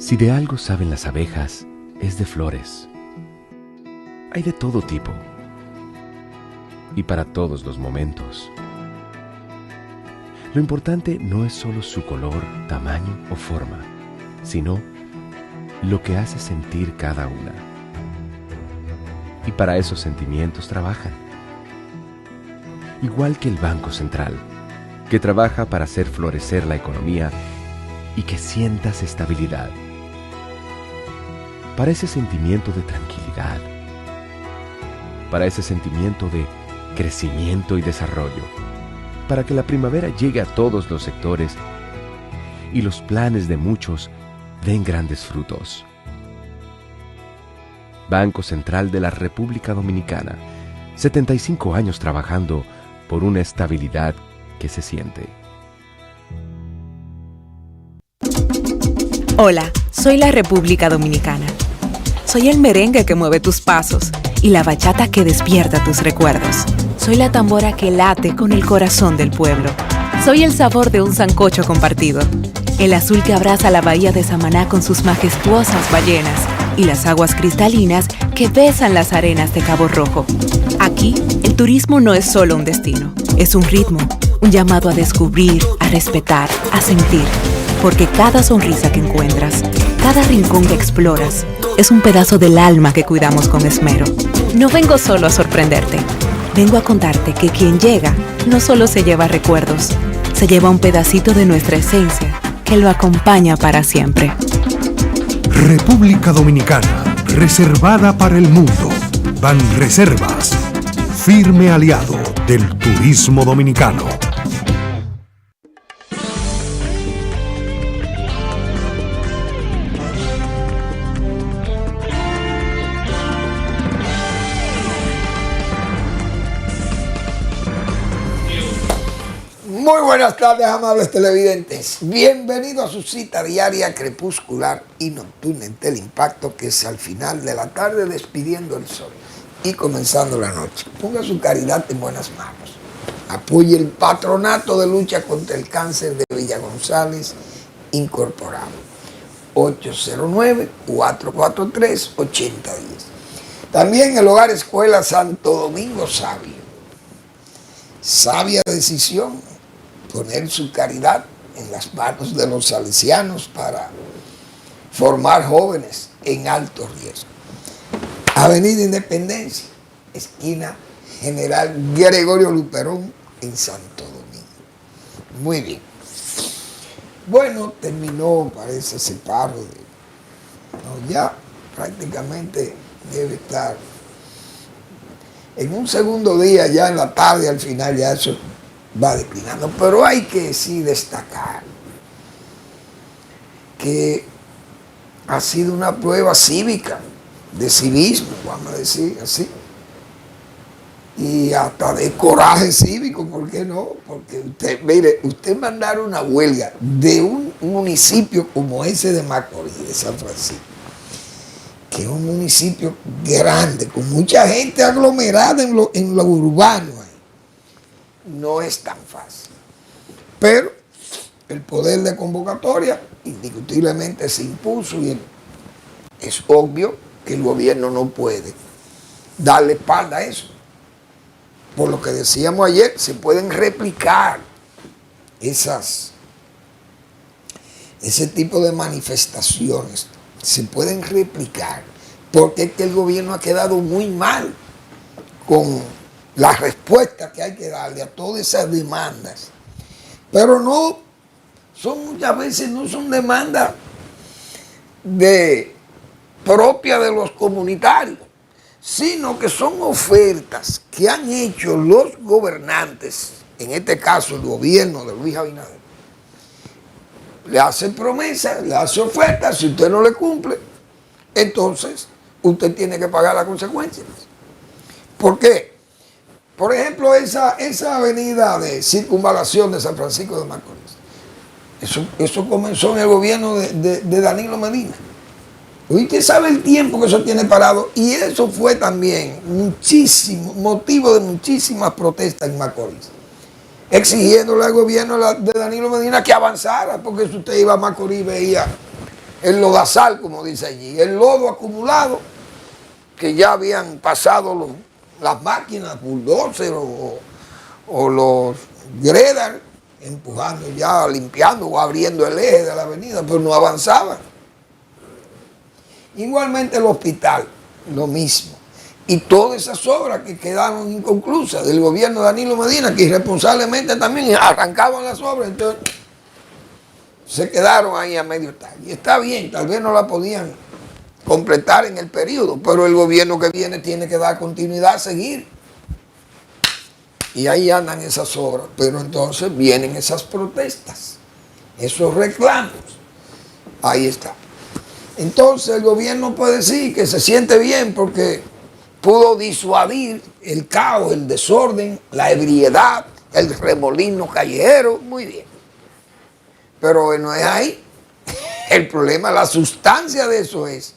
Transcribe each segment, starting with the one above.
Si de algo saben las abejas, es de flores. Hay de todo tipo y para todos los momentos. Lo importante no es solo su color, tamaño o forma, sino lo que hace sentir cada una. Y para esos sentimientos trabajan. Igual que el Banco Central, que trabaja para hacer florecer la economía y que sientas estabilidad. Para ese sentimiento de tranquilidad. Para ese sentimiento de crecimiento y desarrollo. Para que la primavera llegue a todos los sectores y los planes de muchos den grandes frutos. Banco Central de la República Dominicana, 75 años trabajando por una estabilidad que se siente. Hola, soy la República Dominicana. Soy el merengue que mueve tus pasos y la bachata que despierta tus recuerdos. Soy la tambora que late con el corazón del pueblo. Soy el sabor de un sancocho compartido. El azul que abraza la bahía de Samaná con sus majestuosas ballenas y las aguas cristalinas que besan las arenas de Cabo Rojo. Aquí, el turismo no es solo un destino, es un ritmo, un llamado a descubrir, a respetar, a sentir. Porque cada sonrisa que encuentras, cada rincón que exploras, es un pedazo del alma que cuidamos con esmero. No vengo solo a sorprenderte, vengo a contarte que quien llega no solo se lleva recuerdos, se lleva un pedacito de nuestra esencia que lo acompaña para siempre. República Dominicana, reservada para el mundo. Banreservas, firme aliado del turismo dominicano. Muy buenas tardes, amables televidentes. Bienvenidos a su cita diaria crepuscular y nocturna en Teleimpacto, que es al final de la tarde despidiendo el sol y comenzando la noche. Ponga su caridad en buenas manos. Apoye el Patronato de Lucha contra el Cáncer de Villa González Incorporado. 809-443-8010. También el Hogar Escuela Santo Domingo Sabio. Sabia decisión poner su caridad en las manos de los salesianos para formar jóvenes en alto riesgo. Avenida Independencia, esquina General Gregorio Luperón en Santo Domingo. Muy bien. Bueno, terminó, parece, ese paro de... No, ya prácticamente debe estar en un segundo día, ya en la tarde, al final ya eso va declinando. Pero hay que sí destacar que ha sido una prueba cívica, de civismo, vamos a decir así, y hasta de coraje cívico, ¿por qué no? Porque usted, mire, usted mandar una huelga de un municipio como ese de Macorís, de San Francisco, que es un municipio grande, con mucha gente aglomerada en lo urbano, no es tan fácil. Pero el poder de convocatoria indiscutiblemente se impuso y es obvio que el gobierno no puede darle espalda a eso. Por lo que decíamos ayer, se pueden replicar ese tipo de manifestaciones, se pueden replicar, porque es que el gobierno ha quedado muy mal con la respuesta que hay que darle a todas esas demandas. Pero no, muchas veces no son demandas propias de los comunitarios, sino que son ofertas que han hecho los gobernantes, en este caso el gobierno de Luis Abinader. Le hacen promesas, le hacen ofertas, si usted no le cumple, entonces usted tiene que pagar las consecuencias. ¿Por qué? Por ejemplo, esa avenida de circunvalación de San Francisco de Macorís, eso comenzó en el gobierno de Danilo Medina. Usted sabe el tiempo que eso tiene parado, y eso fue también motivo de muchísimas protestas en Macorís, exigiéndole al gobierno de Danilo Medina que avanzara, porque si usted iba a Macorís veía el lodazal, como dice allí, el lodo acumulado, que ya habían pasado las máquinas, bulldozer o los gredar, empujando ya, limpiando o abriendo el eje de la avenida, pero no avanzaba. Igualmente el hospital, lo mismo. Y todas esas obras que quedaron inconclusas del gobierno de Danilo Medina, que irresponsablemente también arrancaban las obras, entonces se quedaron ahí a medio tal. Y está bien, tal vez no la podían completar en el periodo, pero el gobierno que viene tiene que dar continuidad, seguir. Y ahí andan esas obras, pero entonces vienen esas protestas, esos reclamos. Ahí está. Entonces el gobierno puede decir que se siente bien porque pudo disuadir el caos, el desorden, la ebriedad, el remolino callejero, muy bien. Pero no es ahí. El problema, la sustancia de eso es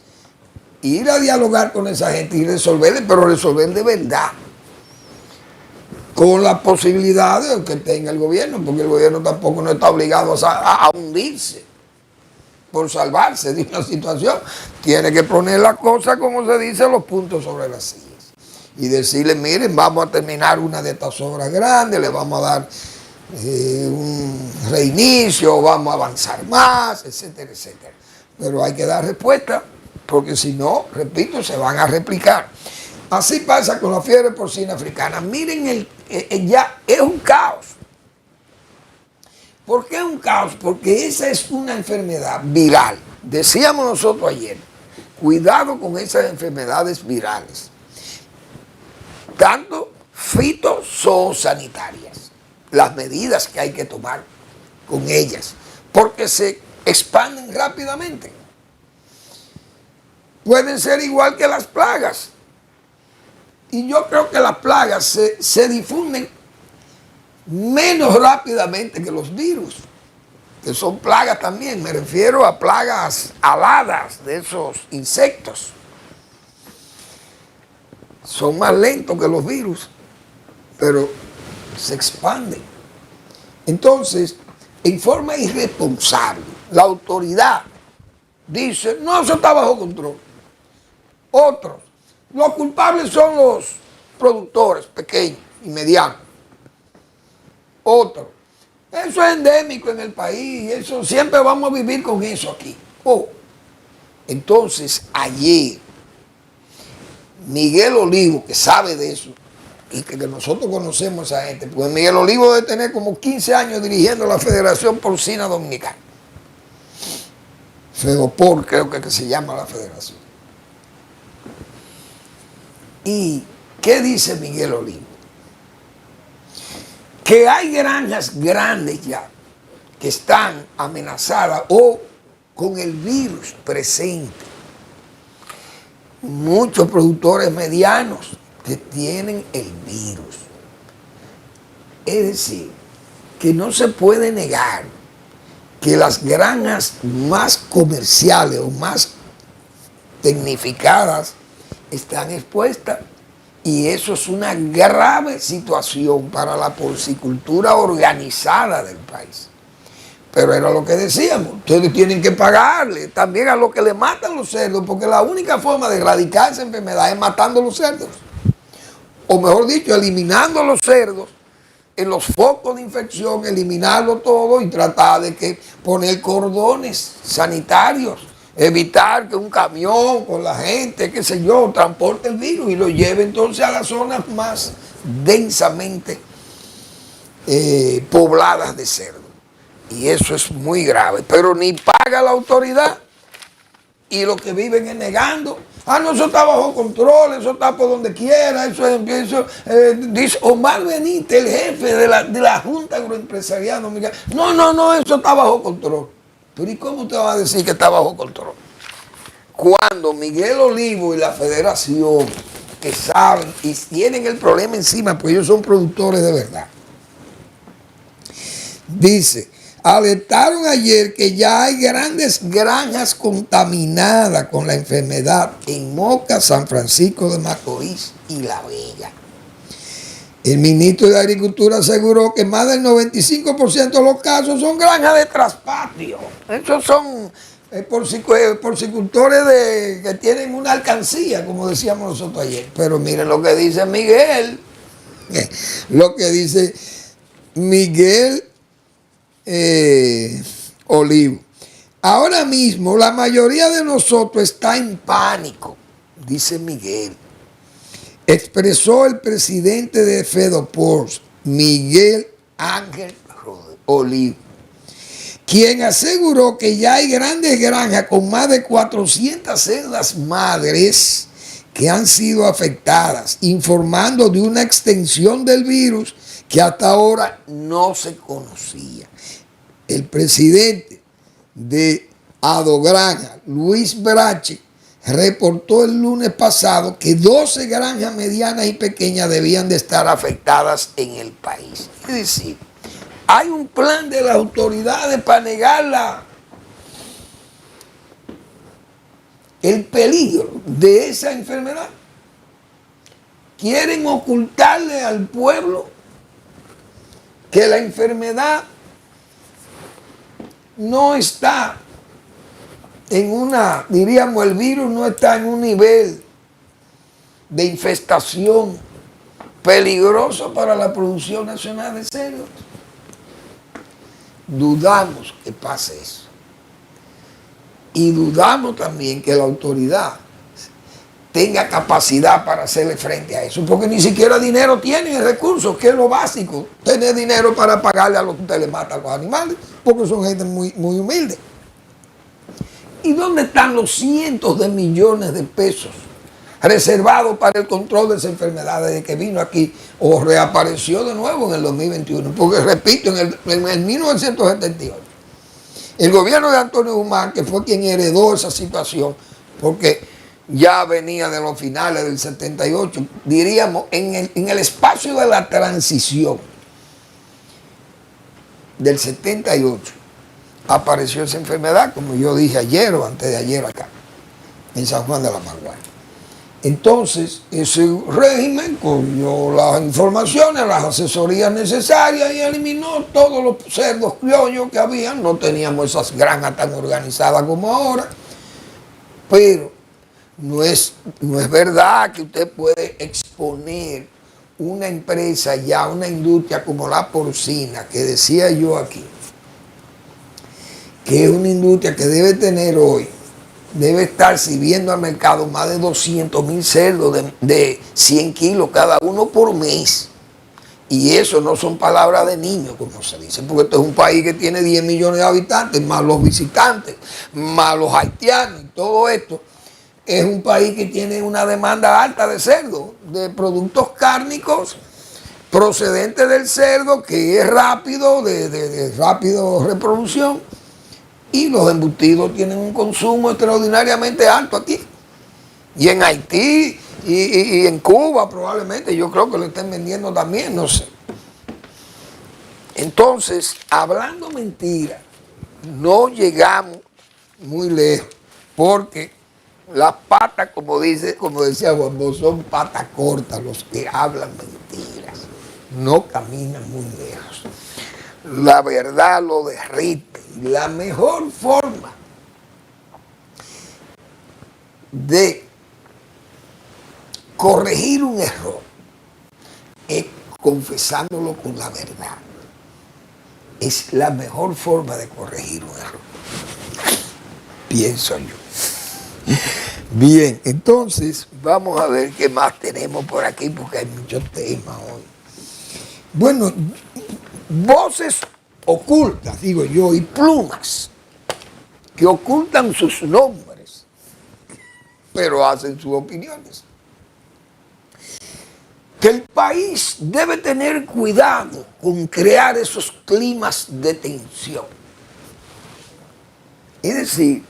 ir a dialogar con esa gente y resolverle, pero resolver de verdad. Con la posibilidad de que tenga el gobierno, porque el gobierno tampoco no está obligado a hundirse por salvarse de una situación. Tiene que poner la cosa, como se dice, los puntos sobre las sillas. Y decirle, miren, vamos a terminar una de estas obras grandes, le vamos a dar un reinicio, vamos a avanzar más, etcétera, etcétera. Pero hay que dar respuesta, porque si no, repito, se van a replicar. Así pasa con la fiebre porcina africana. Miren, ya es un caos. ¿Por qué es un caos? Porque esa es una enfermedad viral. Decíamos nosotros ayer, cuidado con esas enfermedades virales, tanto fitosanitarias, las medidas que hay que tomar con ellas, porque se expanden rápidamente. Pueden ser igual que las plagas. Y yo creo que las plagas se difunden menos rápidamente que los virus, que son plagas también. Me refiero a plagas aladas de esos insectos. Son más lentos que los virus, pero se expanden. Entonces, en forma irresponsable, la autoridad dice, no, eso está bajo control. Otros, los culpables son los productores pequeños y medianos. Otros, eso es endémico en el país, eso siempre vamos a vivir con eso aquí. Entonces, ayer, Miguel Olivo, que sabe de eso, y que nosotros conocemos a esa gente, pues Miguel Olivo debe tener como 15 años dirigiendo la Federación Porcina Dominicana. FEDOPOR creo que se llama la federación. ¿Y qué dice Miguel Olivo? Que hay granjas grandes ya que están amenazadas o con el virus presente. Muchos productores medianos que tienen el virus. Es decir, que no se puede negar que las granjas más comerciales o más tecnificadas están expuestas, y eso es una grave situación para la porcicultura organizada del país. Pero era lo que decíamos, ustedes tienen que pagarle también a los que le matan los cerdos, porque la única forma de erradicar esa enfermedad es matando los cerdos. O mejor dicho, eliminando los cerdos en los focos de infección, eliminarlo todo y tratar de que poner cordones sanitarios, evitar que un camión con la gente, qué sé yo, transporte el virus y lo lleve entonces a las zonas más densamente pobladas de cerdos. Y eso es muy grave, pero ni paga la autoridad y los que viven es negando. No, eso está bajo control, eso está por donde quiera, dice Omar Benítez, el jefe de la Junta Agroempresarial Dominicana. No, eso está bajo control. Pero ¿y cómo usted va a decir que está bajo control? Cuando Miguel Olivo y la federación, que saben y tienen el problema encima, pues ellos son productores de verdad, dice, alertaron ayer que ya hay grandes granjas contaminadas con la enfermedad en Moca, San Francisco de Macorís y La Vega. El ministro de Agricultura aseguró que más del 95% de los casos son granjas de traspatio. Esos son porcicultores que tienen una alcancía, como decíamos nosotros ayer. Pero miren lo que dice Miguel, lo que dice Miguel Olivo. Ahora mismo la mayoría de nosotros está en pánico, dice Miguel. Expresó el presidente de Fedoports, Miguel Ángel Olivo, quien aseguró que ya hay grandes granjas con más de 400 celdas madres que han sido afectadas, informando de una extensión del virus que hasta ahora no se conocía. El presidente de Adogranja, Luis Brache, reportó el lunes pasado que 12 granjas medianas y pequeñas debían de estar afectadas en el país. Es decir, hay un plan de las autoridades para negar el peligro de esa enfermedad. Quieren ocultarle al pueblo que la enfermedad no está en una, diríamos, el virus no está en un nivel de infestación peligroso para la producción nacional de cerdos. Dudamos que pase eso. Y dudamos también que la autoridad tenga capacidad para hacerle frente a eso, porque ni siquiera dinero tienen, recursos, que es lo básico, tener dinero para pagarle a los que usted le mata a los animales, porque son gente muy, muy humilde. ¿Y dónde están los cientos de millones de pesos reservados para el control de esa enfermedad desde que vino aquí o reapareció de nuevo en el 2021? Porque repito, en el 1978, el gobierno de Antonio Guzmán, que fue quien heredó esa situación, porque ya venía de los finales del 78, diríamos, en el espacio de la transición del 78, apareció esa enfermedad, como yo dije ayer o antes de ayer acá, en San Juan de la Maguana. Entonces, ese régimen cogió las informaciones, las asesorías necesarias y eliminó todos los cerdos criollos que habían. No teníamos esas granjas tan organizadas como ahora, pero no es verdad que usted puede exponer una empresa ya, una industria como la porcina, que decía yo aquí, que es una industria que debe tener hoy, debe estar sirviendo al mercado más de 200,000 cerdos de 100 kilos cada uno por mes. Y eso no son palabras de niños, como se dice, porque esto es un país que tiene 10 millones de habitantes, más los visitantes, más los haitianos, y todo esto. Es un país que tiene una demanda alta de cerdo, de productos cárnicos procedentes del cerdo, que es rápido, de rápido reproducción. Y los embutidos tienen un consumo extraordinariamente alto aquí. Y en Haití y en Cuba probablemente, yo creo que lo estén vendiendo también, no sé. Entonces, hablando mentira, no llegamos muy lejos, porque las patas, como decía Juan Bosch, son patas cortas los que hablan mentiras. No caminan muy lejos. La verdad lo derrite. La mejor forma de corregir un error es confesándolo con la verdad. Es la mejor forma de corregir un error, pienso yo. Bien, entonces vamos a ver qué más tenemos por aquí, porque hay muchos temas hoy. Bueno, voces ocultas, digo yo, y plumas que ocultan sus nombres, pero hacen sus opiniones. Que el país debe tener cuidado con crear esos climas de tensión. Es decir,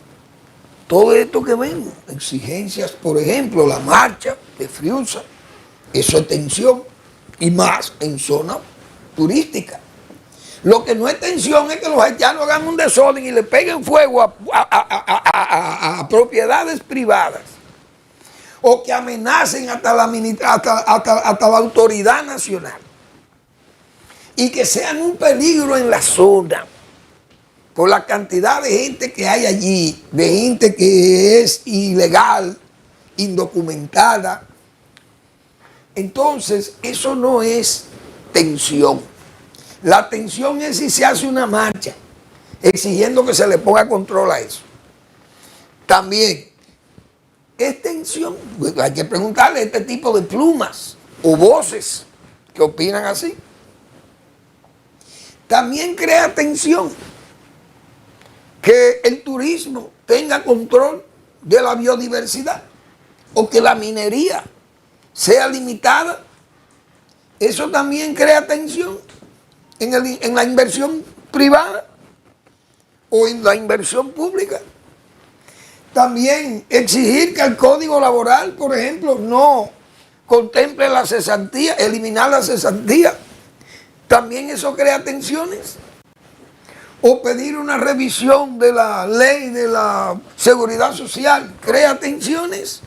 todo esto que vemos, exigencias, por ejemplo, la marcha de Friusa, eso es tensión, y más en zona turística. Lo que no es tensión es que los haitianos hagan un desorden y le peguen fuego a propiedades privadas, o que amenacen hasta la autoridad nacional, y que sean un peligro en la zona, por la cantidad de gente que hay allí, de gente que es ilegal, indocumentada. Entonces, eso no es tensión. La tensión es si se hace una marcha exigiendo que se le ponga control a eso. También, es tensión. Hay que preguntarle a este tipo de plumas o voces que opinan así. También crea tensión que el turismo tenga control de la biodiversidad o que la minería sea limitada. Eso también crea tensión en la inversión privada o en la inversión pública. También exigir que el código laboral, por ejemplo, no contemple la cesantía, eliminar la cesantía. También eso crea tensiones. O pedir una revisión de la ley de la seguridad social, crea tensiones.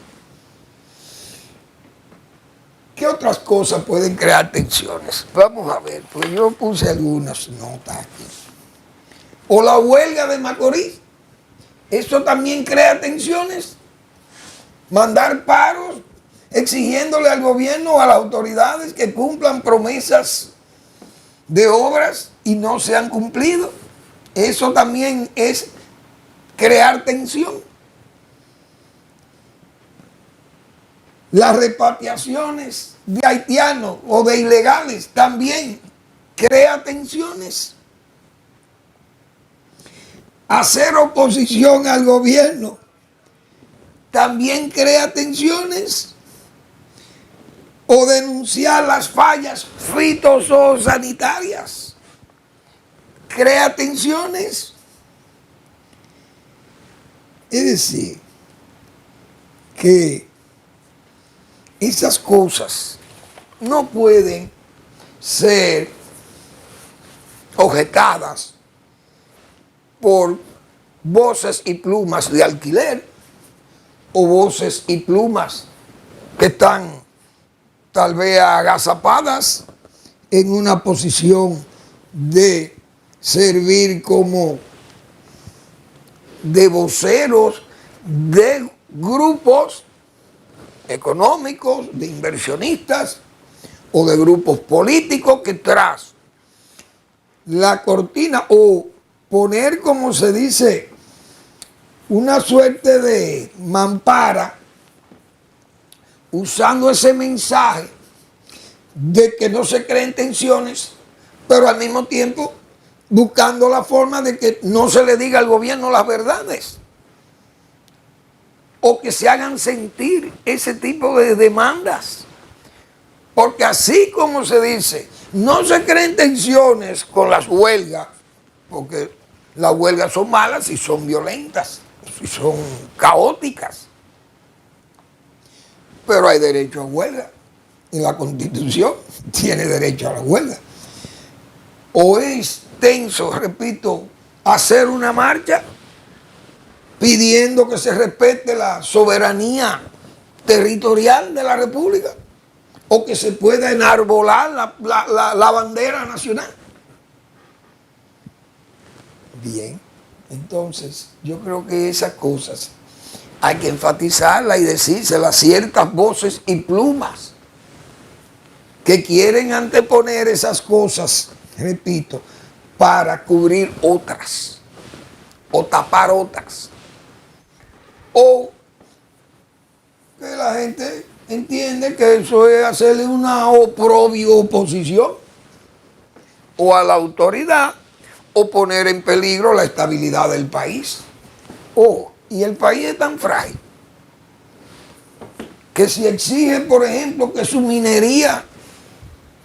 ¿Qué otras cosas pueden crear tensiones? Vamos a ver, pues yo puse algunas notas aquí. O la huelga de Macorís, eso también crea tensiones. Mandar paros exigiéndole al gobierno o a las autoridades que cumplan promesas de obras y no se han cumplido. Eso también es crear tensión. Las repatriaciones de haitianos o de ilegales también crea tensiones. Hacer oposición al gobierno también crea tensiones. O denunciar las fallas fitosanitarias crea tensiones. Es decir, que esas cosas no pueden ser objetadas por voces y plumas de alquiler o voces y plumas que están tal vez agazapadas en una posición de servir como de voceros de grupos económicos, de inversionistas o de grupos políticos que tras la cortina o poner, como se dice, una suerte de mampara usando ese mensaje de que no se creen tensiones, pero al mismo tiempo buscando la forma de que no se le diga al gobierno las verdades o que se hagan sentir ese tipo de demandas. Porque así como se dice, no se creen tensiones con las huelgas, porque las huelgas son malas y son violentas, y son caóticas. Pero hay derecho a huelga. En la Constitución tiene derecho a la huelga. O es tenso, repito, hacer una marcha pidiendo que se respete la soberanía territorial de la República o que se pueda enarbolar la bandera nacional. Bien, entonces yo creo que esas cosas hay que enfatizarlas y decírselas a ciertas voces y plumas que quieren anteponer esas cosas, repito, para cubrir otras o tapar otras. O que la gente entiende que eso es hacerle una oprobio oposición o a la autoridad o poner en peligro la estabilidad del país. Y el país es tan frágil que si exige, por ejemplo, que su minería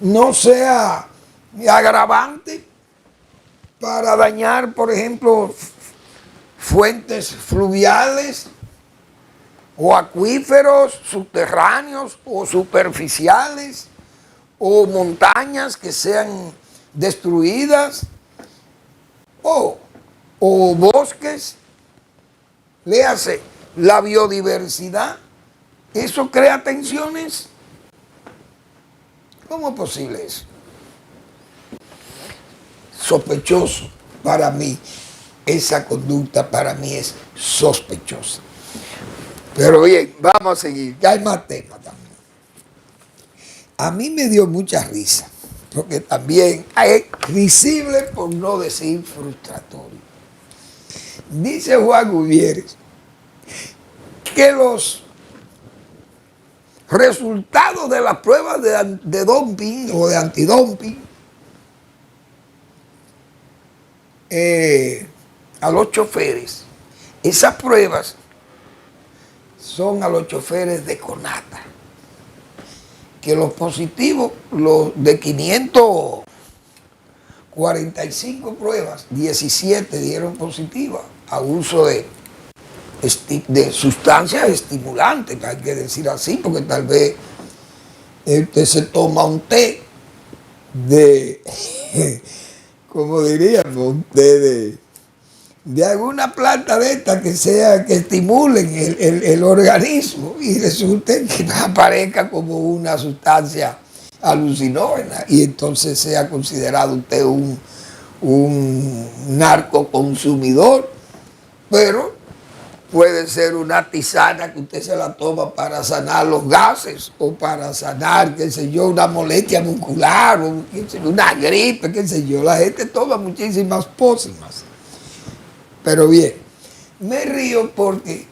no sea agravante para dañar, por ejemplo, fuentes fluviales o acuíferos subterráneos o superficiales o montañas que sean destruidas o bosques, léase, la biodiversidad, eso crea tensiones. ¿Cómo es posible eso? Sospechoso para mí esa conducta para mí es sospechosa. Pero bien, vamos a seguir, que hay más temas también. A mí me dio mucha risa, porque también es risible, por no decir frustratorio. Dice Juan Gutiérrez que los resultados de las pruebas de dumping o de antidumping a los choferes, esas pruebas son a los choferes de Conata, que los positivos, los de 545 pruebas, 17 dieron positivas a uso de sustancias estimulantes, hay que decir así, porque tal vez usted se toma un té de, como diríamos, un té de alguna planta de esta que estimulen el organismo y resulte que aparezca como una sustancia alucinógena y entonces sea considerado usted un narcoconsumidor, pero puede ser una tisana que usted se la toma para sanar los gases o para sanar, qué sé yo, una molestia muscular o una gripe, qué sé yo. La gente toma muchísimas pócimas. Pero bien, me río porque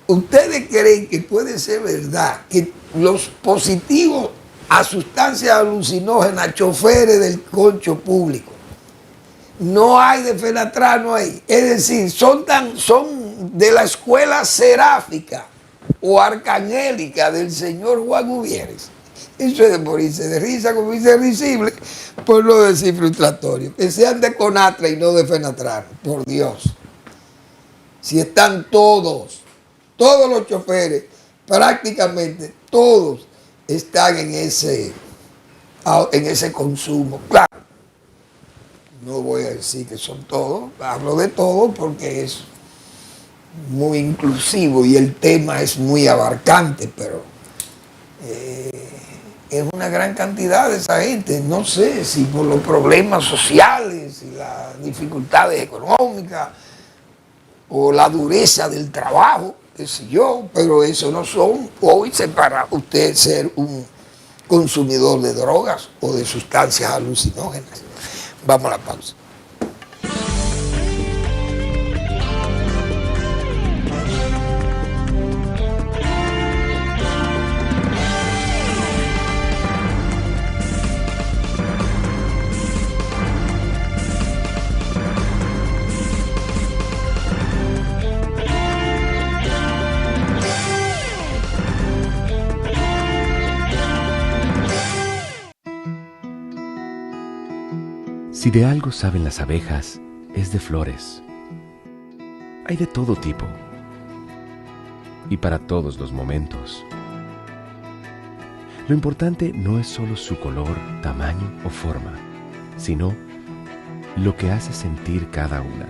ustedes creen que puede ser verdad que los positivos a sustancias alucinógenas, choferes del concho público, no hay de fenatrano ahí. Es decir, son de la escuela seráfica o arcangélica del señor Juan Gutiérrez. Eso es de morirse de risa, como dice risible, por no decir frustratorio. Que sean de Conatra y no de fenatrano, por Dios. Si están todos los choferes, prácticamente todos están en ese consumo. Claro, no voy a decir que son todos, hablo de todos porque es muy inclusivo y el tema es muy abarcante, pero es una gran cantidad de esa gente. No sé si por los problemas sociales y las dificultades económicas o la dureza del trabajo, qué sé yo, pero eso no son hoy para usted ser un consumidor de drogas o de sustancias alucinógenas. Vamos a la pausa. Si de algo saben las abejas, es de flores. Hay de todo tipo y para todos los momentos. Lo importante no es solo su color, tamaño o forma, sino lo que hace sentir cada una.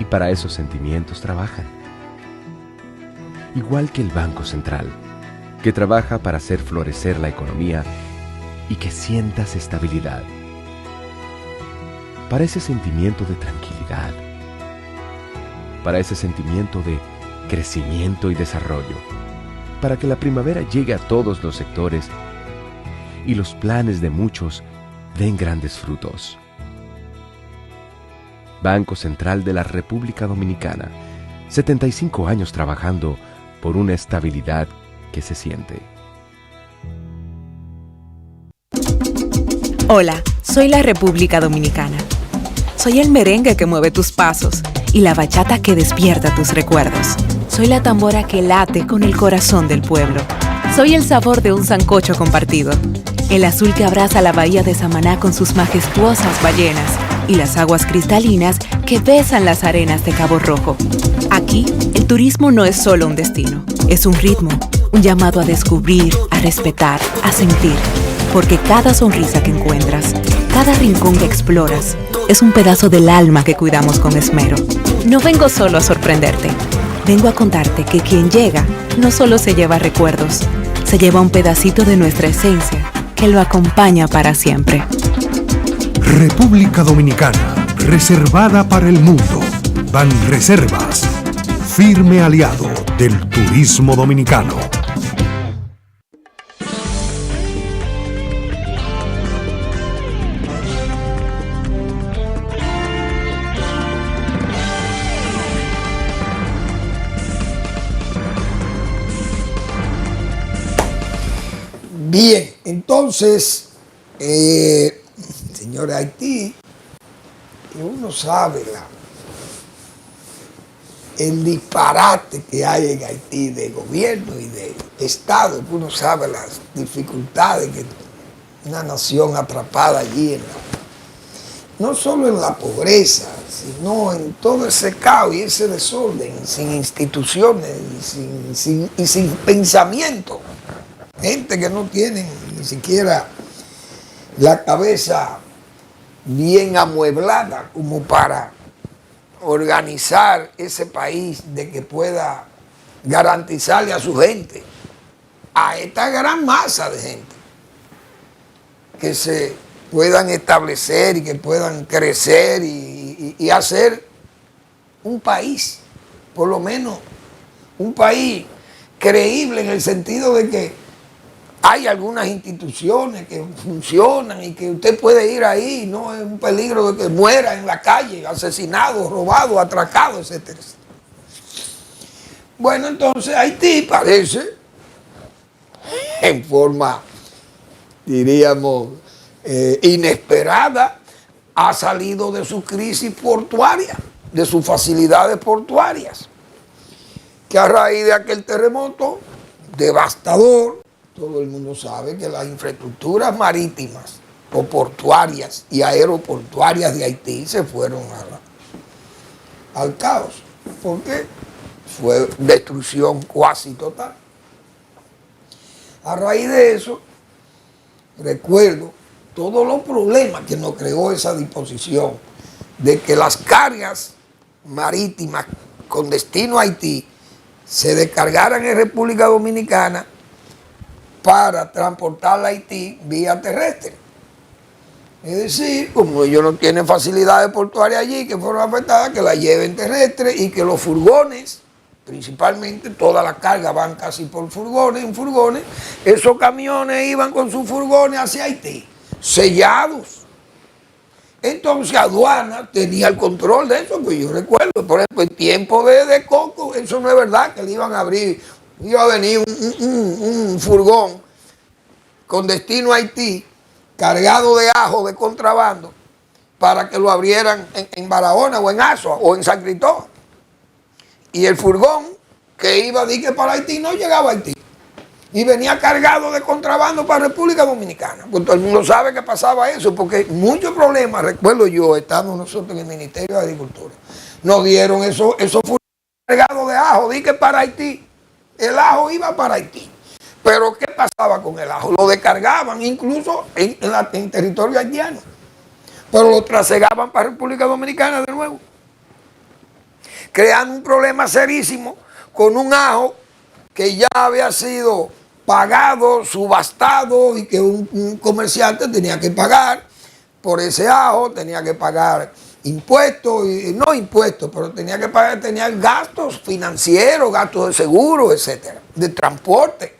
Y para esos sentimientos trabajan. Igual que el Banco Central, que trabaja para hacer florecer la economía y que sientas estabilidad. Para ese sentimiento de tranquilidad, para ese sentimiento de crecimiento y desarrollo, para que la primavera llegue a todos los sectores y los planes de muchos den grandes frutos. Banco Central de la República Dominicana, 75 años trabajando por una estabilidad que se siente. Hola, soy la República Dominicana. Soy el merengue que mueve tus pasos y la bachata que despierta tus recuerdos. Soy la tambora que late con el corazón del pueblo. Soy el sabor de un sancocho compartido, el azul que abraza la bahía de Samaná con sus majestuosas ballenas y las aguas cristalinas que besan las arenas de Cabo Rojo. Aquí, el turismo no es solo un destino, es un ritmo, un llamado a descubrir, a respetar, a sentir. Porque cada sonrisa que encuentras, cada rincón que exploras, es un pedazo del alma que cuidamos con esmero. No vengo solo a sorprenderte, vengo a contarte que quien llega no solo se lleva recuerdos, se lleva un pedacito de nuestra esencia que lo acompaña para siempre. República Dominicana, reservada para el mundo. Banreservas, firme aliado del turismo dominicano. Bien, entonces, señores, Haití, que uno sabe el disparate que hay en Haití de gobierno y de Estado, que uno sabe las dificultades que una nación atrapada allí, no solo en la pobreza, sino en todo ese caos y ese desorden, sin instituciones y sin pensamiento. Gente que no tiene ni siquiera la cabeza bien amueblada como para organizar ese país de que pueda garantizarle a su gente, a esta gran masa de gente, que se puedan establecer y que puedan crecer y hacer un país, por lo menos un país creíble en el sentido de que hay algunas instituciones que funcionan y que usted puede ir ahí, no es un peligro de que muera en la calle, asesinado, robado, atracado, etc. Bueno, entonces Haití parece, en forma, diríamos, inesperada, ha salido de su crisis portuaria, de sus facilidades portuarias, que a raíz de aquel terremoto devastador, todo el mundo sabe que las infraestructuras marítimas o portuarias y aeroportuarias de Haití se fueron al caos, porque fue destrucción cuasi total. A raíz de eso, recuerdo todos los problemas que nos creó esa disposición de que las cargas marítimas con destino a Haití se descargaran en República Dominicana para transportarla a Haití vía terrestre. Es decir, como ellos no tienen facilidades portuarias allí que fueron afectadas, que la lleven terrestre y que los furgones, principalmente todas las cargas van casi por furgones, en furgones, esos camiones iban con sus furgones hacia Haití, sellados. Entonces aduana tenía el control de eso, pues yo recuerdo, por ejemplo, en tiempo de Coco, eso no es verdad que le iban a abrir. Iba a venir un furgón con destino a Haití, cargado de ajo de contrabando, para que lo abrieran en Barahona o en Azua o en San Cristóbal. Y el furgón que iba para Haití no llegaba a Haití. Y venía cargado de contrabando para República Dominicana. Pues todo el mundo sabe que pasaba eso, porque muchos problemas, recuerdo yo, estando nosotros en el Ministerio de Agricultura, nos dieron esos furgones cargados de ajo, para Haití. El ajo iba para Haití. Pero ¿qué pasaba con el ajo? Lo descargaban incluso en territorio haitiano. Pero lo trasegaban para República Dominicana de nuevo. Creando un problema serísimo con un ajo que ya había sido pagado, subastado y que un comerciante tenía que pagar por ese ajo, tenía que pagar impuestos, no impuestos, pero tenía que pagar, tenía gastos financieros, gastos de seguro, etcétera, de transporte.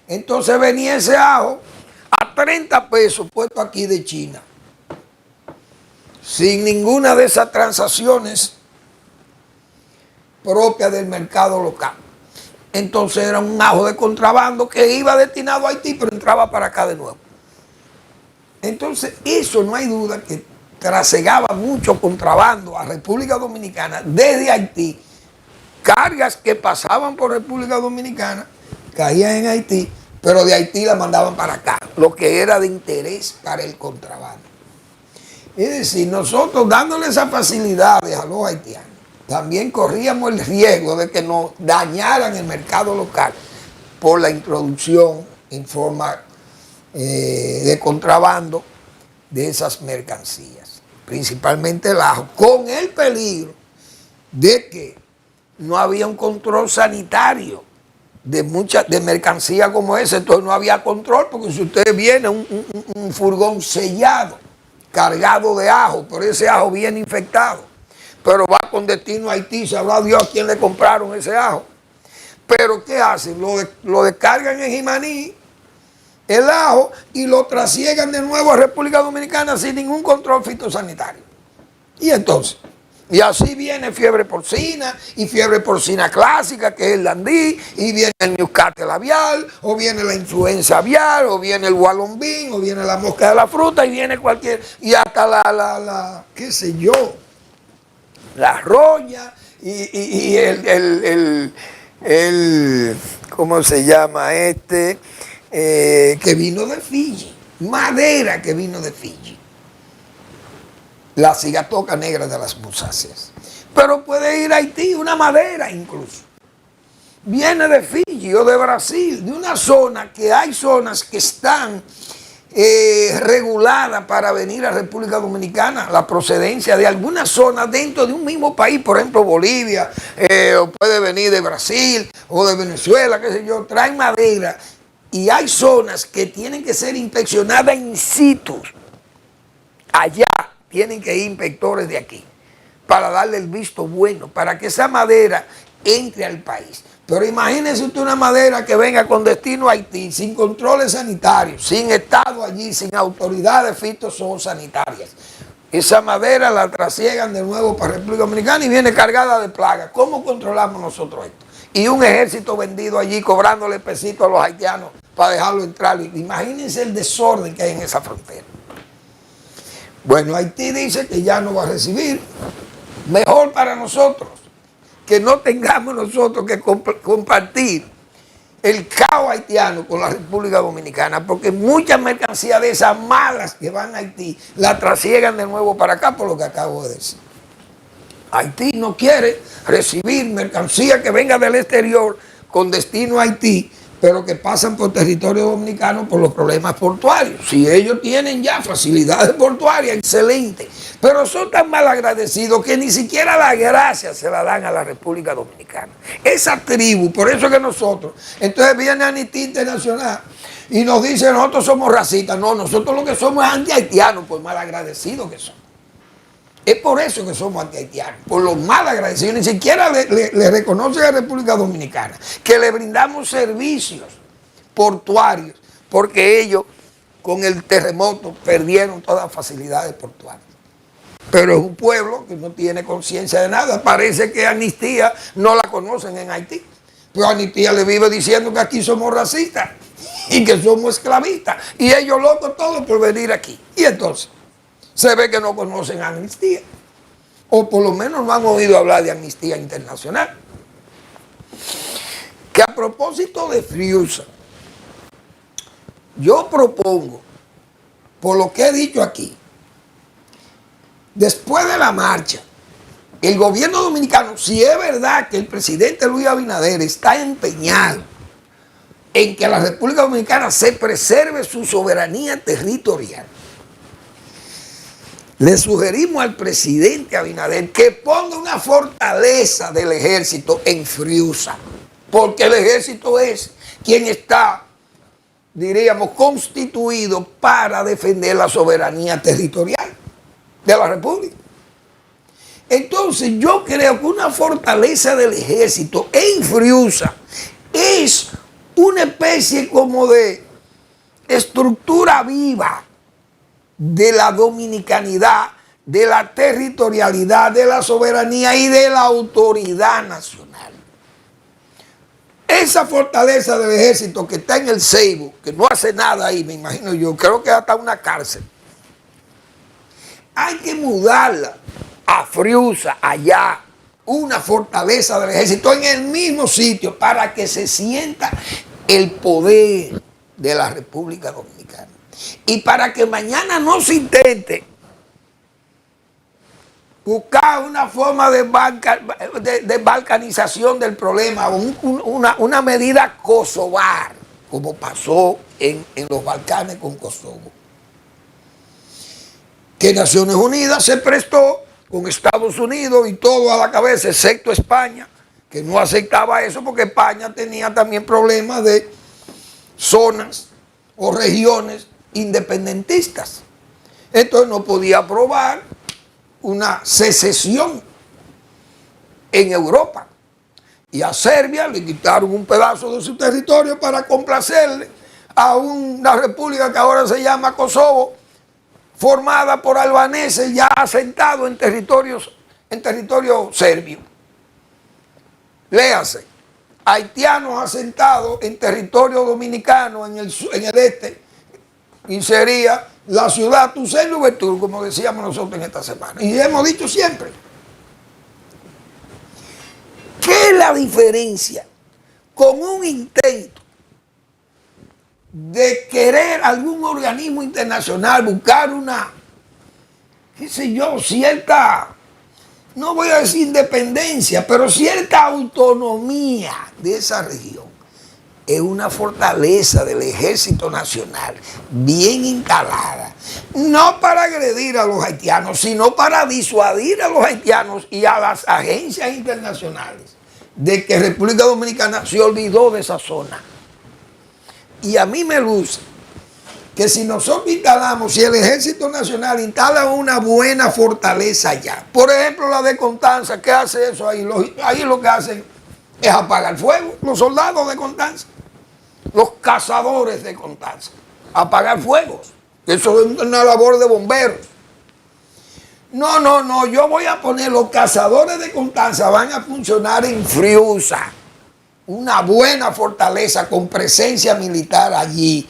Entonces venía ese ajo a 30 pesos puesto aquí de China, sin ninguna de esas transacciones propias del mercado local. Entonces era un ajo de contrabando que iba destinado a Haití, pero entraba para acá de nuevo. Entonces eso no hay duda que trasegaba mucho contrabando a República Dominicana desde Haití. Cargas que pasaban por República Dominicana caían en Haití, pero de Haití la mandaban para acá, lo que era de interés para el contrabando. Es decir, nosotros dándole esas facilidades a los haitianos, también corríamos el riesgo de que nos dañaran el mercado local por la introducción en forma de contrabando de esas mercancías, principalmente el ajo, con el peligro de que no había un control sanitario de mercancía como esa. Entonces no había control, porque si usted viene un furgón sellado cargado de ajo, pero ese ajo viene infectado. Pero va con destino a Haití, sabrá Dios a quién le compraron ese ajo. Pero ¿qué hacen? Lo descargan en Jimaní, el ajo, y lo trasiegan de nuevo a República Dominicana sin ningún control fitosanitario. Y entonces, y así viene fiebre porcina, y fiebre porcina clásica, que es el dandí, y viene el Newcastle labial, o viene la influenza aviar, o viene el gualombín, o viene la mosca de la fruta, y viene cualquier, y hasta qué sé yo, la roya, y ¿cómo se llama este? Que vino de Fiji, madera que vino de Fiji. La cigatoca negra de las musáceas. Pero puede ir a Haití, una madera incluso. Viene de Fiji o de Brasil, de una zona que hay zonas que están reguladas para venir a República Dominicana, la procedencia de algunas zonas dentro de un mismo país, por ejemplo Bolivia, o puede venir de Brasil o de Venezuela, qué sé yo, traen madera. Y hay zonas que tienen que ser inspeccionadas in situ. Allá tienen que ir inspectores de aquí para darle el visto bueno, para que esa madera entre al país. Pero imagínense usted una madera que venga con destino a Haití, sin controles sanitarios, sin estado allí, sin autoridades fitosanitarias. Esa madera la trasiegan de nuevo para República Dominicana y viene cargada de plagas. ¿Cómo controlamos nosotros esto? Y un ejército vendido allí cobrándole pesitos a los haitianos para dejarlo entrar. Imagínense el desorden que hay en esa frontera. Bueno, Haití dice que ya no va a recibir. Mejor para nosotros que no tengamos nosotros que compartir el caos haitiano con la República Dominicana, porque muchas mercancías de esas malas que van a Haití la trasiegan de nuevo para acá, por lo que acabo de decir. Haití no quiere recibir mercancía que venga del exterior con destino a Haití, pero que pasan por territorio dominicano por los problemas portuarios. Si ellos tienen ya facilidades portuarias, excelente, pero son tan mal agradecidos que ni siquiera la gracia se la dan a la República Dominicana. Esa tribu, por eso que nosotros, entonces viene Amnistía Internacional y nos dice nosotros somos racistas. No, nosotros lo que somos es anti-haitianos, por mal agradecidos que son. Es por eso que somos anti-haitianos, por los mal agradecidos. Ni siquiera le reconocen a la República Dominicana que le brindamos servicios portuarios, porque ellos con el terremoto perdieron todas las facilidades portuarias. Pero es un pueblo que no tiene conciencia de nada. Parece que Amnistía no la conocen en Haití. Pero Amnistía le vive diciendo que aquí somos racistas y que somos esclavistas. Y ellos locos todos por venir aquí. Y entonces se ve que no conocen Amnistía, o por lo menos no han oído hablar de Amnistía Internacional. Que a propósito de Friusa, yo propongo, por lo que he dicho aquí, después de la marcha, el gobierno dominicano, si es verdad que el presidente Luis Abinader está empeñado en que la República Dominicana se preserve su soberanía territorial, le sugerimos al presidente Abinader que ponga una fortaleza del ejército en Friusa, porque el ejército es quien está, diríamos, constituido para defender la soberanía territorial de la República. Entonces yo creo que una fortaleza del ejército en Friusa es una especie como de estructura viva de la dominicanidad, de la territorialidad, de la soberanía y de la autoridad nacional. Esa fortaleza del ejército que está en el Ceibo, que no hace nada ahí, me imagino yo, creo que hasta una cárcel, hay que mudarla a Friusa, allá, una fortaleza del ejército en el mismo sitio para que se sienta el poder de la República Dominicana. Y para que mañana no se intente buscar una forma de balcanización del problema, una medida kosovar, como pasó en los Balcanes con Kosovo. Que Naciones Unidas se prestó con Estados Unidos y todo a la cabeza, excepto España, que no aceptaba eso porque España tenía también problemas de zonas o regiones independentistas. Entonces no podía aprobar una secesión en Europa. Y a Serbia le quitaron un pedazo de su territorio para complacerle a una república que ahora se llama Kosovo, formada por albaneses ya asentados en territorio serbio. Léase, haitianos asentados en territorio dominicano en el este, y sería la ciudad Toussaint-Louverture, como decíamos nosotros en esta semana. Y hemos dicho siempre, ¿qué es la diferencia con un intento de querer algún organismo internacional buscar una, qué sé yo, cierta, no voy a decir independencia, pero cierta autonomía de esa región? Es una fortaleza del Ejército Nacional bien instalada, no para agredir a los haitianos, sino para disuadir a los haitianos y a las agencias internacionales de que República Dominicana se olvidó de esa zona. Y a mí me luce que si nosotros instalamos, si el Ejército Nacional instala una buena fortaleza allá, por ejemplo la de Constanza, ¿qué hace eso ahí? Ahí lo que hacen es apagar fuego, los soldados de Constanza, los cazadores de Constanza, apagar fuegos. Eso es una labor de bomberos. No, yo voy a poner, los cazadores de Constanza van a funcionar en Friusa, una buena fortaleza con presencia militar allí,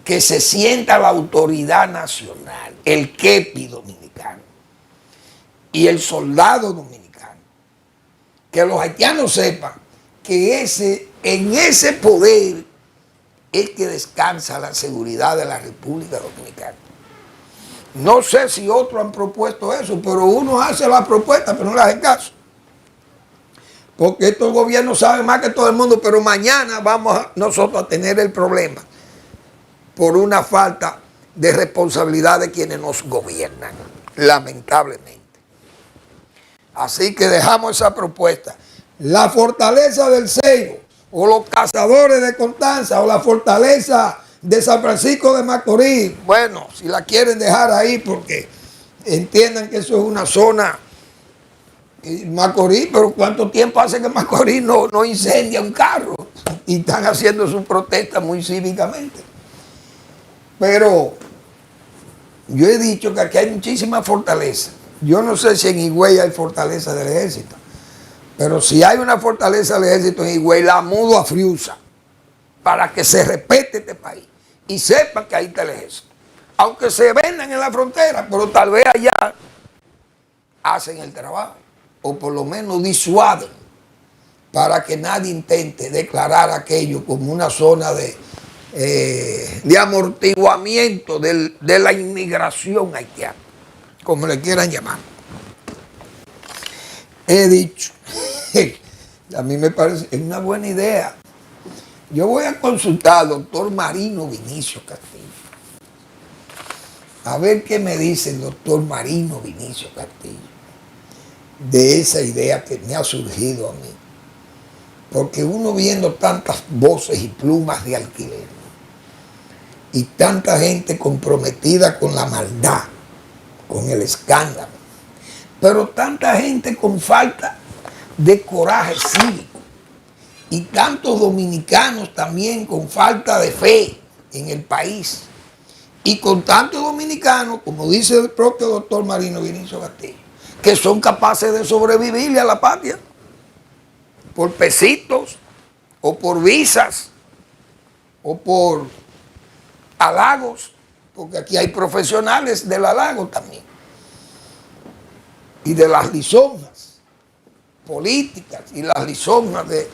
que se sienta la autoridad nacional, el kepi dominicano y el soldado dominicano. Que los haitianos sepan que en ese poder es que descansa la seguridad de la República Dominicana. No sé si otros han propuesto eso, pero uno hace la propuesta, pero no le hace caso. Porque estos gobiernos saben más que todo el mundo, pero mañana vamos nosotros a tener el problema por una falta de responsabilidad de quienes nos gobiernan, lamentablemente. Así que dejamos esa propuesta. La fortaleza del Ceibo, o los cazadores de Constanza, o la fortaleza de San Francisco de Macorís, bueno, si la quieren dejar ahí porque entiendan que eso es una zona, Macorís, pero ¿cuánto tiempo hace que Macorís no incendia un carro? Y están haciendo su protesta muy cívicamente. Pero yo he dicho que aquí hay muchísima fortaleza. Yo no sé si en Higüey hay fortaleza del ejército, pero si hay una fortaleza del ejército en Higüey, la mudo a Friusa, para que se respete este país y sepan que ahí está el ejército. Aunque se vendan en la frontera, pero tal vez allá hacen el trabajo, o por lo menos disuaden, para que nadie intente declarar aquello como una zona de amortiguamiento de la inmigración haitiana, como le quieran llamar. He dicho, a mí me parece una buena idea. Yo voy a consultar al doctor Marino Vinicio Castillo, a ver qué me dice el doctor Marino Vinicio Castillo de esa idea que me ha surgido a mí. Porque uno viendo tantas voces y plumas de alquiler y tanta gente comprometida con la maldad, con el escándalo, pero tanta gente con falta de coraje cívico y tantos dominicanos también con falta de fe en el país y con tantos dominicanos, como dice el propio doctor Marino Vinicio Castillo, que son capaces de sobrevivirle a la patria por pesitos o por visas o por halagos, porque aquí hay profesionales del halago también y de las lisonjas políticas y las lisonjas de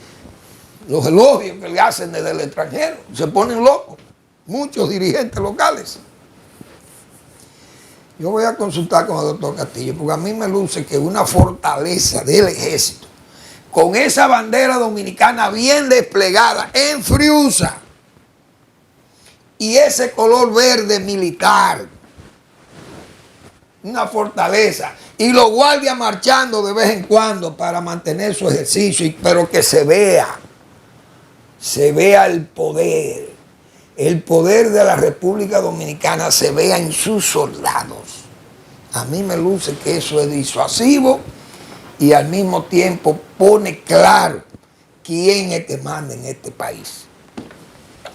los elogios que le hacen desde el extranjero. Se ponen locos muchos dirigentes locales. Yo voy a consultar con el doctor Castillo, porque a mí me luce que una fortaleza del ejército, con esa bandera dominicana bien desplegada en Friusa, y ese color verde militar, una fortaleza, y los guardias marchando de vez en cuando para mantener su ejercicio, pero que se vea el poder, el poder de la República Dominicana se vea en sus soldados. A mí me luce que eso es disuasivo y al mismo tiempo pone claro quién es que manda en este país.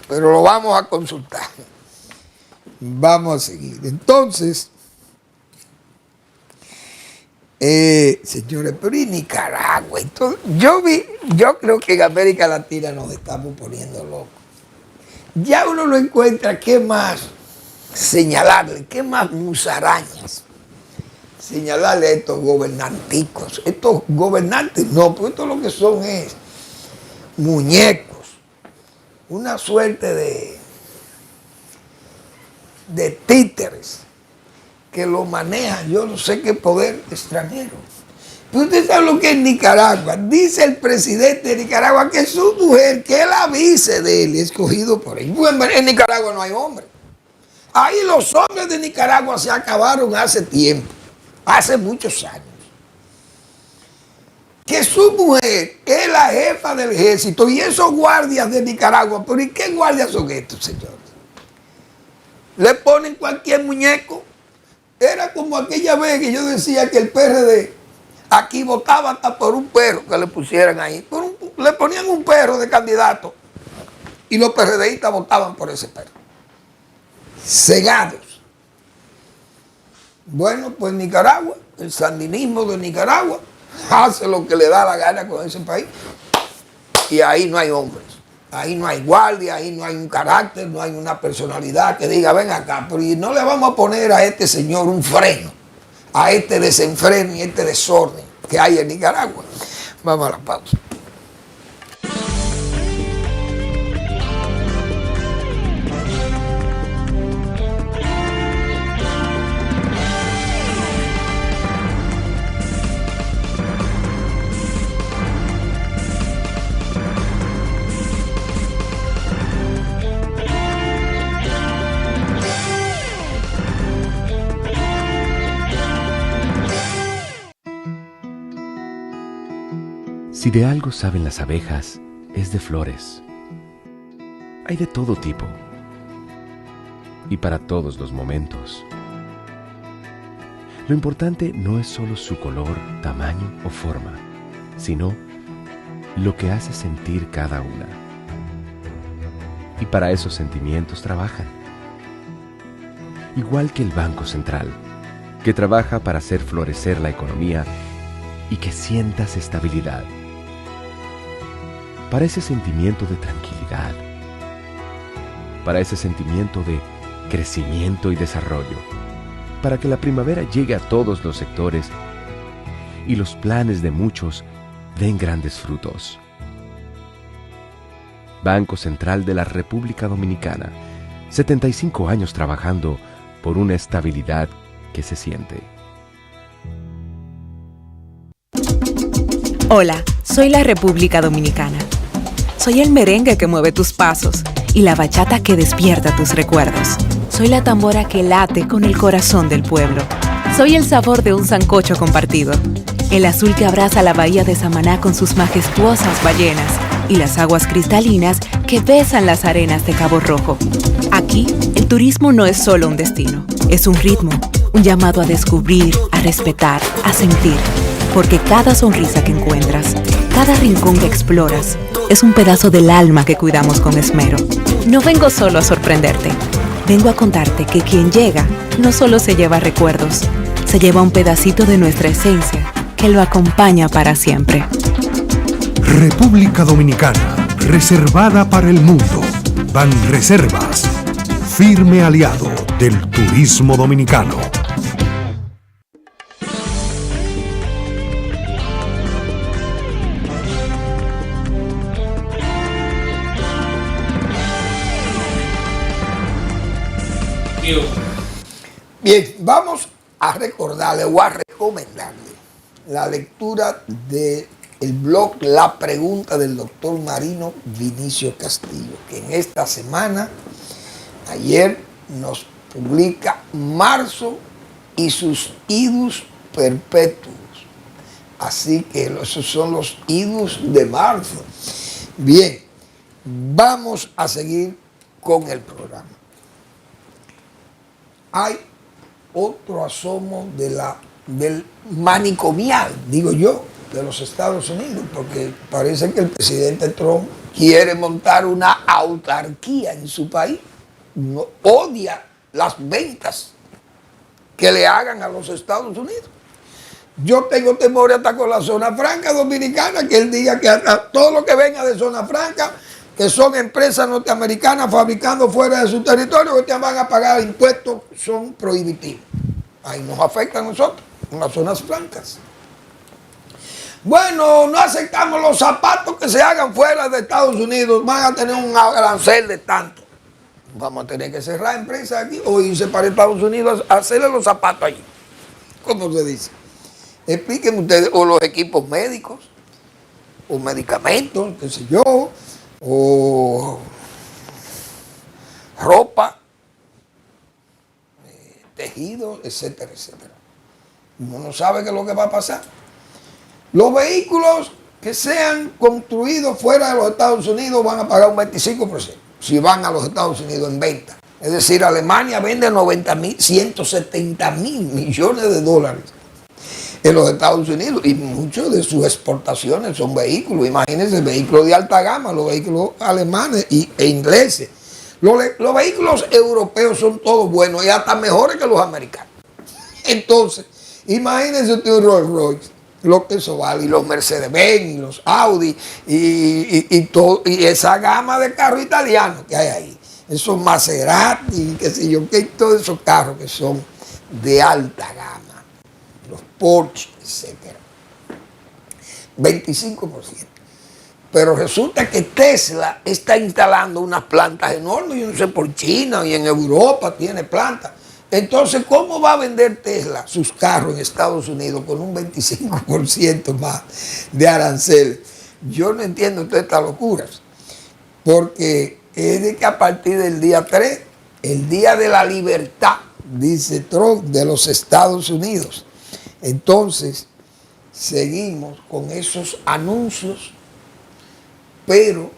Pero lo vamos a consultar. Vamos a seguir. Entonces, señores, pero ¿y Nicaragua? Entonces, yo creo que en América Latina nos estamos poniendo locos. Ya uno no encuentra qué más señalarle, qué más musarañas señalarle a estos gobernanticos. Estos gobernantes no, pues esto lo que son es muñecos, una suerte de títeres que lo manejan, yo no sé qué poder extranjero. Pero usted sabe lo que es Nicaragua. Dice el presidente de Nicaragua que su mujer, que es la vice de él, escogido por él. Bueno, en Nicaragua no hay hombres. Ahí los hombres de Nicaragua se acabaron hace tiempo, hace muchos años. Que su mujer es la jefa del ejército y esos guardias de Nicaragua, pero ¿y qué guardias son estos, señores? Le ponen cualquier muñeco. Era como aquella vez que yo decía que el PRD aquí votaba hasta por un perro que le pusieran ahí. Le ponían un perro de candidato y los PRDistas votaban por ese perro. Cegados. Bueno, pues Nicaragua, el sandinismo de Nicaragua, hace lo que le da la gana con ese país y ahí no hay hombres. Ahí no hay guardia, ahí no hay un carácter, no hay una personalidad que diga, ven acá, pero no le vamos a poner a este señor un freno, a este desenfreno y este desorden que hay en Nicaragua. Vamos a la pausa. Si de algo saben las abejas, es de flores. Hay de todo tipo y para todos los momentos. Lo importante no es solo su color, tamaño o forma, sino lo que hace sentir cada una. Y para esos sentimientos trabajan. Igual que el Banco Central, que trabaja para hacer florecer la economía y que sientas estabilidad. Para ese sentimiento de tranquilidad, para ese sentimiento de crecimiento y desarrollo, para que la primavera llegue a todos los sectores y los planes de muchos den grandes frutos. Banco Central de la República Dominicana, 75 años trabajando por una estabilidad que se siente. Hola, soy la República Dominicana. Soy el merengue que mueve tus pasos y la bachata que despierta tus recuerdos. Soy la tambora que late con el corazón del pueblo. Soy el sabor de un sancocho compartido, el azul que abraza la bahía de Samaná con sus majestuosas ballenas y las aguas cristalinas que besan las arenas de Cabo Rojo. Aquí, el turismo no es solo un destino, es un ritmo, un llamado a descubrir, a respetar, a sentir. Porque cada sonrisa que encuentras, cada rincón que exploras, es un pedazo del alma que cuidamos con esmero. No vengo solo a sorprenderte, vengo a contarte que quien llega no solo se lleva recuerdos, se lleva un pedacito de nuestra esencia que lo acompaña para siempre. República Dominicana, reservada para el mundo. Banreservas, firme aliado del turismo dominicano. Bien, vamos a recordarle o a recomendarle la lectura del blog La Pregunta del doctor Marino Vinicio Castillo, que en esta semana, ayer, nos publica Marzo y sus idus perpetuos. Así que esos son los idus de marzo. Bien, vamos a seguir con el programa. Hay otro asomo del manicomial, digo yo, de los Estados Unidos, porque parece que el presidente Trump quiere montar una autarquía en su país. No, odia las ventas que le hagan a los Estados Unidos. Yo tengo temor hasta con la zona franca dominicana, que él diga que hasta todo lo que venga de zona franca, que son empresas norteamericanas fabricando fuera de su territorio, que te van a pagar impuestos, son prohibitivos. Ahí nos afecta a nosotros, en las zonas francas. Bueno, no aceptamos los zapatos que se hagan fuera de Estados Unidos, van a tener un arancel de tanto. Vamos a tener que cerrar empresas aquí o irse para Estados Unidos a hacerle los zapatos allí. ¿Cómo se dice? Explíquenme ustedes, o los equipos médicos, o medicamentos, qué sé yo, o ropa, tejidos, etcétera, etcétera. Uno no sabe qué es lo que va a pasar. Los vehículos que sean construidos fuera de los Estados Unidos van a pagar un 25% si van a los Estados Unidos en venta. Es decir, Alemania vende 170 mil millones de dólares en los Estados Unidos y muchas de sus exportaciones son vehículos. Imagínense, vehículos de alta gama, los vehículos alemanes e ingleses. Los vehículos europeos son todos buenos y hasta mejores que los americanos. Entonces, imagínense usted un Rolls Royce, lo que eso vale, y los Mercedes-Benz, y los Audi, y esa gama de carros italianos que hay ahí. Esos Maserati, qué sé yo, que todos esos carros que son de alta gama, los Porsche, etcétera. 25%. Pero resulta que Tesla está instalando unas plantas enormes, yo no sé, por China y en Europa tiene plantas. Entonces, ¿cómo va a vender Tesla sus carros en Estados Unidos con un 25% más de arancel? Yo no entiendo todas estas locuras, porque es de que a partir del día 3, el día de la libertad, dice Trump, de los Estados Unidos. Entonces, seguimos con esos anuncios, pero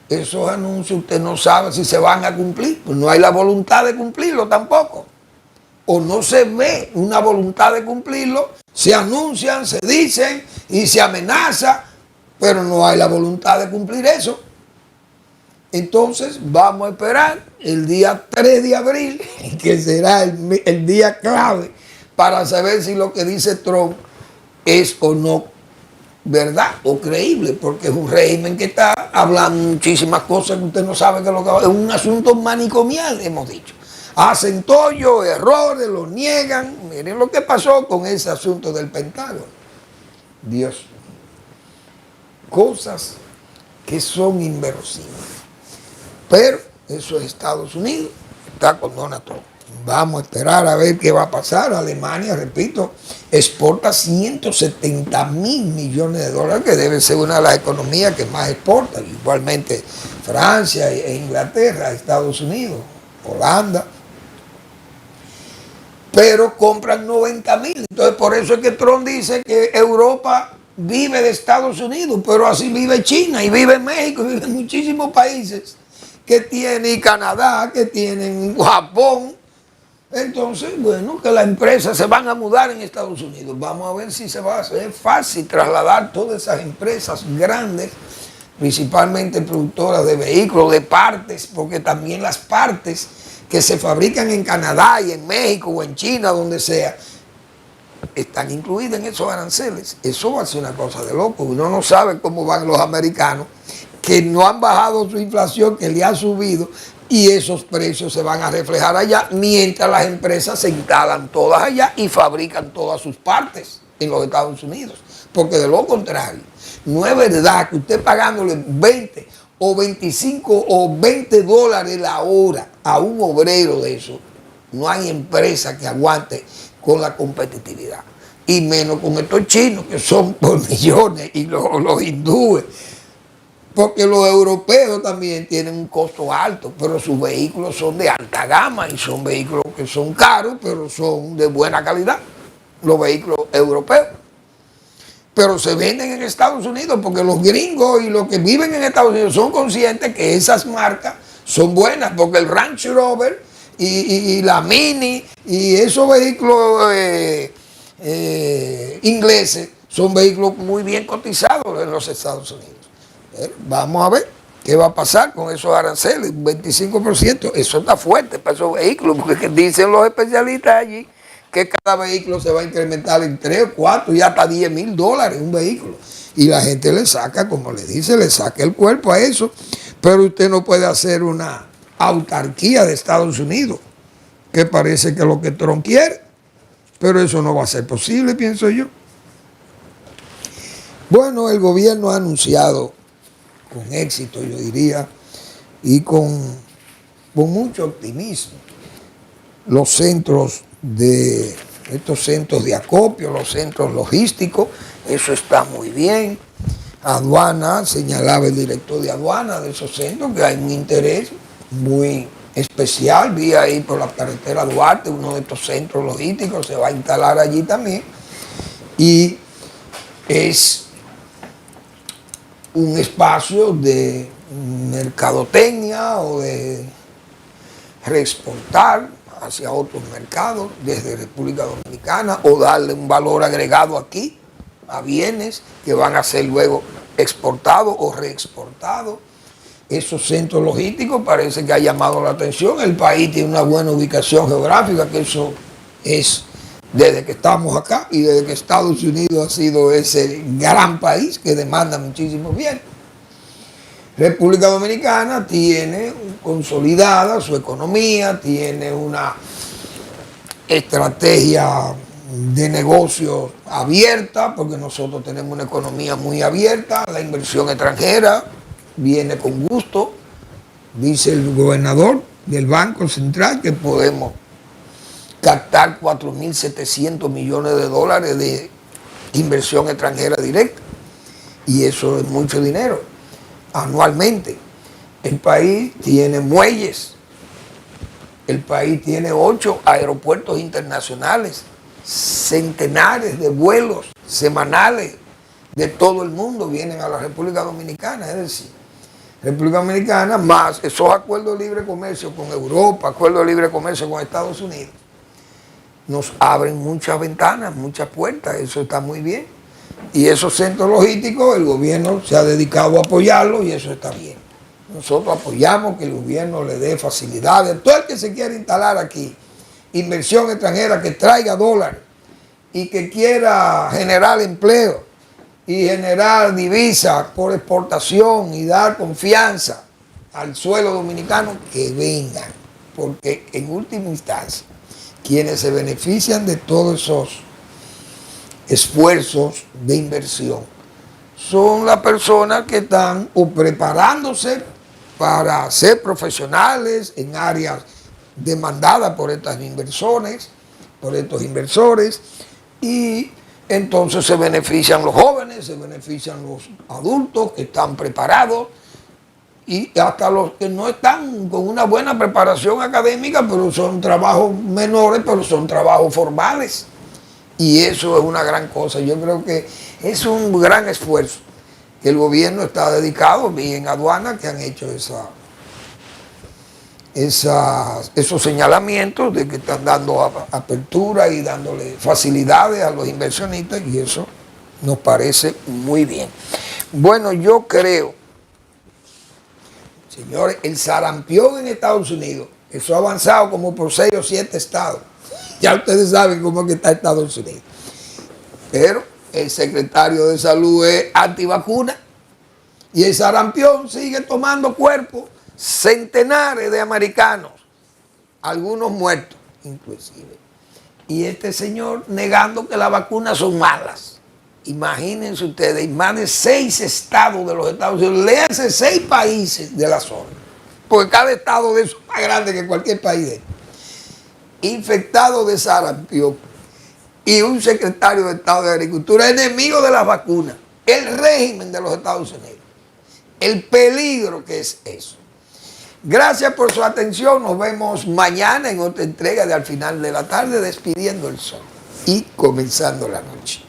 esos anuncios usted no sabe si se van a cumplir, pues no hay la voluntad de cumplirlo tampoco. O no se ve una voluntad de cumplirlo, se anuncian, se dicen y se amenaza, pero no hay la voluntad de cumplir eso. Entonces vamos a esperar el día 3 de abril, que será el día clave para saber si lo que dice Trump es o no verdad o creíble, porque es un régimen que está hablando muchísimas cosas que usted no sabe que es lo que va. Es un asunto manicomial, hemos dicho. Hacen tollo, errores, lo niegan. Miren lo que pasó con ese asunto del Pentágono. Dios. Cosas que son inverosímiles. Pero eso es Estados Unidos, está con Donald Trump. Vamos a esperar a ver qué va a pasar. Alemania, repito, exporta 170 mil millones de dólares, que debe ser una de las economías que más exportan. Igualmente Francia e Inglaterra, Estados Unidos, Holanda. Pero compran 90 mil. Entonces, por eso es que Trump dice que Europa vive de Estados Unidos, pero así vive China y vive México y viven muchísimos países que tienen, y Canadá, que tienen Japón. Entonces, bueno, que las empresas se van a mudar en Estados Unidos. Vamos a ver si se va a hacer fácil trasladar todas esas empresas grandes, principalmente productoras de vehículos, de partes, porque también las partes que se fabrican en Canadá y en México o en China, donde sea, están incluidas en esos aranceles. Eso va a ser una cosa de loco. Uno no sabe cómo van los americanos, que no han bajado su inflación, que le ha subido, y esos precios se van a reflejar allá, mientras las empresas se instalan todas allá y fabrican todas sus partes en los Estados Unidos. Porque de lo contrario, no es verdad que usted pagándole 20 o 25 o 20 dólares la hora a un obrero de eso, no hay empresa que aguante con la competitividad. Y menos con estos chinos que son por millones, y los hindúes. Porque los europeos también tienen un costo alto, pero sus vehículos son de alta gama y son vehículos que son caros, pero son de buena calidad, los vehículos europeos. Pero se venden en Estados Unidos porque los gringos y los que viven en Estados Unidos son conscientes que esas marcas son buenas, porque el Range Rover y la Mini y esos vehículos ingleses son vehículos muy bien cotizados en los Estados Unidos. Vamos a ver qué va a pasar con esos aranceles, un 25%, eso está fuerte para esos vehículos, porque dicen los especialistas allí que cada vehículo se va a incrementar en 3, 4 y hasta $10,000 un vehículo. Y la gente le saca, como le dice, le saca el cuerpo a eso. Pero usted no puede hacer una autarquía de Estados Unidos, que parece que es lo que Trump quiere. Pero eso no va a ser posible, pienso yo. Bueno, el gobierno ha anunciado con éxito, yo diría, y con mucho optimismo, estos centros de acopio, los centros logísticos, eso está muy bien. Aduana, señalaba el director de aduana de esos centros, que hay un interés muy especial. Vi ahí por la carretera Duarte, uno de estos centros logísticos se va a instalar allí también. Y es un espacio de mercadotecnia o de reexportar hacia otros mercados desde República Dominicana o darle un valor agregado aquí a bienes que van a ser luego exportados o reexportados. Esos centros logísticos parece que ha llamado la atención. El país tiene una buena ubicación geográfica, que eso es desde que estamos acá y desde que Estados Unidos ha sido ese gran país que demanda muchísimos bienes. República Dominicana tiene consolidada su economía, tiene una estrategia de negocios abierta, porque nosotros tenemos una economía muy abierta, la inversión extranjera viene con gusto, dice el gobernador del Banco Central que podemos captar 4.700 millones de dólares de inversión extranjera directa, y eso es mucho dinero anualmente. El país tiene muelles, el país tiene 8 aeropuertos internacionales, centenares de vuelos semanales de todo el mundo vienen a la República Dominicana. Es decir, República Dominicana más esos acuerdos de libre comercio con Europa, acuerdos de libre comercio con Estados Unidos, nos abren muchas ventanas, muchas puertas. Eso está muy bien. Y esos centros logísticos el gobierno se ha dedicado a apoyarlos y eso está bien. Nosotros apoyamos que el gobierno le dé facilidades. Todo el que se quiera instalar aquí, inversión extranjera que traiga dólares y que quiera generar empleo y generar divisas por exportación y dar confianza al suelo dominicano, que vengan. Porque en última instancia, quienes se benefician de todos esos esfuerzos de inversión son las personas que están o preparándose para ser profesionales en áreas demandadas por estas inversiones, por estos inversores, y entonces se benefician los jóvenes, se benefician los adultos que están preparados y hasta los que no están con una buena preparación académica, pero son trabajos menores, pero son trabajos formales. Y eso es una gran cosa. Yo creo que es un gran esfuerzo que el gobierno está dedicado, y en aduana que han hecho esos señalamientos de que están dando apertura y dándole facilidades a los inversionistas, y eso nos parece muy bien. Bueno, yo creo, señores, el sarampión en Estados Unidos, eso ha avanzado como por 6 o 7 estados. Ya ustedes saben cómo es que está Estados Unidos. Pero el secretario de Salud es antivacuna y el sarampión sigue tomando cuerpo. Centenares de americanos, algunos muertos inclusive. Y este señor negando que las vacunas son malas. Imagínense ustedes, más de 6 estados de los Estados Unidos, léanse 6 países de la zona, porque cada estado de eso es más grande que cualquier país de ellos, infectado de sarampión, y un secretario de Estado de Agricultura enemigo de las vacunas, el régimen de los Estados Unidos, el peligro que es eso. Gracias por su atención, nos vemos mañana en otra entrega de Al Final de la Tarde, despidiendo el sol y comenzando la noche.